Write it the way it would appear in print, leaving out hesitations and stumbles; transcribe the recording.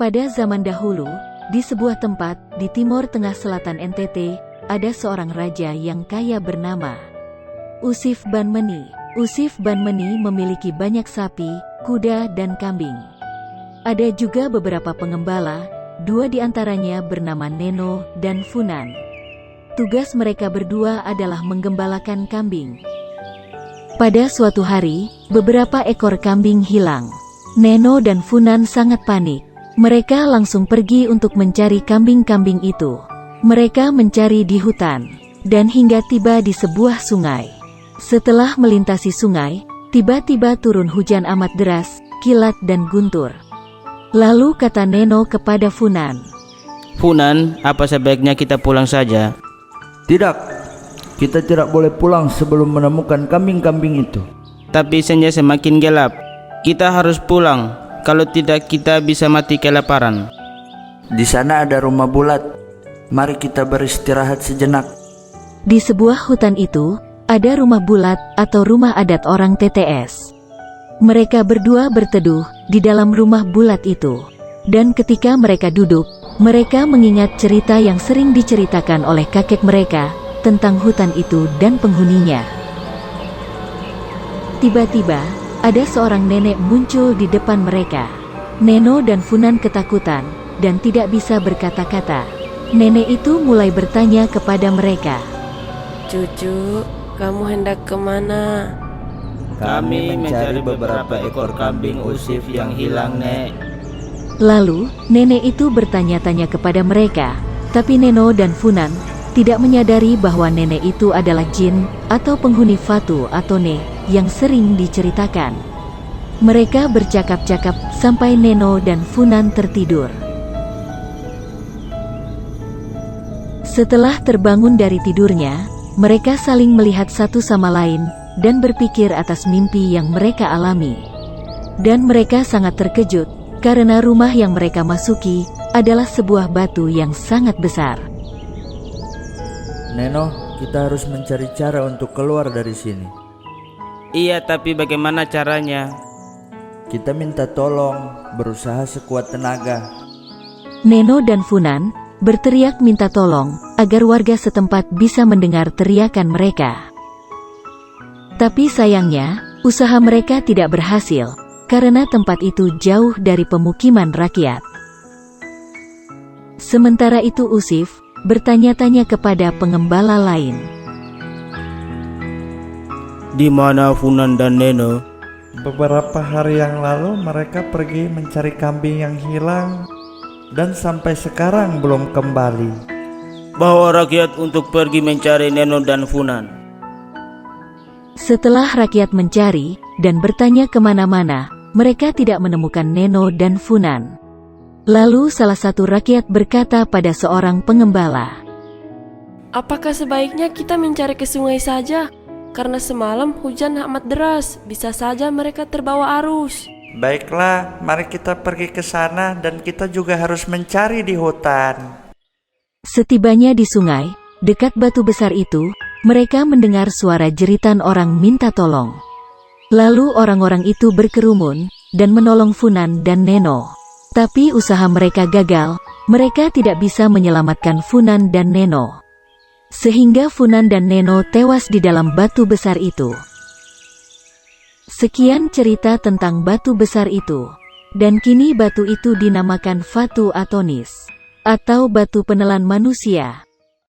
Pada zaman dahulu, di sebuah tempat di timur tengah selatan NTT, ada seorang raja yang kaya bernama Usif Banmeni. Usif Banmeni memiliki banyak sapi, kuda, dan kambing. Ada juga beberapa pengembala, dua di antaranya bernama Neno dan Funan. Tugas mereka berdua adalah menggembalakan kambing. Pada suatu hari, beberapa ekor kambing hilang. Neno dan Funan sangat panik. Mereka langsung pergi untuk mencari kambing-kambing itu. Mereka mencari di hutan, dan hingga tiba di sebuah sungai. Setelah melintasi sungai, tiba-tiba turun hujan amat deras, kilat dan guntur. Lalu kata Neno kepada Funan, "Funan, apa sebaiknya kita pulang saja?" Tidak, kita tidak boleh pulang sebelum menemukan kambing-kambing itu. "Tapi senja semakin gelap. Kita harus pulang. Kalau tidak kita bisa mati kelaparan." Di sana ada rumah bulat. Mari kita beristirahat sejenak. Di sebuah hutan itu, ada rumah bulat atau rumah adat orang TTS. Mereka berdua berteduh di dalam rumah bulat itu. Dan ketika mereka duduk, mereka mengingat cerita yang sering diceritakan oleh kakek mereka tentang hutan itu dan penghuninya. Tiba-tiba, ada seorang nenek muncul di depan mereka. Neno dan Funan ketakutan dan tidak bisa berkata-kata. Nenek itu mulai bertanya kepada mereka, "Cucu, kamu hendak kemana?" "Kami mencari beberapa ekor kambing Usif yang hilang, Nek." Lalu, nenek itu bertanya-tanya kepada mereka, tapi Neno dan Funan tidak menyadari bahwa nenek itu adalah jin atau penghuni Fatu atau Ne yang sering diceritakan. Mereka bercakap-cakap sampai Neno dan Funan tertidur. Setelah terbangun dari tidurnya, mereka saling melihat satu sama lain dan berpikir atas mimpi yang mereka alami. Dan mereka sangat terkejut karena rumah yang mereka masuki adalah sebuah batu yang sangat besar. Neno, kita harus mencari cara untuk keluar dari sini. "Iya, tapi bagaimana caranya?" Kita minta tolong, berusaha sekuat tenaga. Neno dan Funan berteriak minta tolong agar warga setempat bisa mendengar teriakan mereka. Tapi sayangnya, usaha mereka tidak berhasil karena tempat itu jauh dari pemukiman rakyat. Sementara itu Usif bertanya-tanya kepada pengembala lain, "Di mana Funan dan Neno?" Beberapa hari yang lalu mereka pergi mencari kambing yang hilang dan sampai sekarang belum kembali. "Bawa rakyat untuk pergi mencari Neno dan Funan." Setelah rakyat mencari dan bertanya kemana-mana, mereka tidak menemukan Neno dan Funan. Lalu salah satu rakyat berkata pada seorang pengembala, "Apakah sebaiknya kita mencari ke sungai saja? Karena semalam hujan amat deras, bisa saja mereka terbawa arus." Baiklah, mari kita pergi ke sana dan kita juga harus mencari di hutan. Setibanya di sungai, dekat batu besar itu, mereka mendengar suara jeritan orang minta tolong. Lalu orang-orang itu berkerumun dan menolong Funan dan Neno. Tapi usaha mereka gagal, mereka tidak bisa menyelamatkan Funan dan Neno. Sehingga Funan dan Neno tewas di dalam batu besar itu. Sekian cerita tentang batu besar itu. Dan kini batu itu dinamakan Fatu Atonis, atau batu penelan manusia.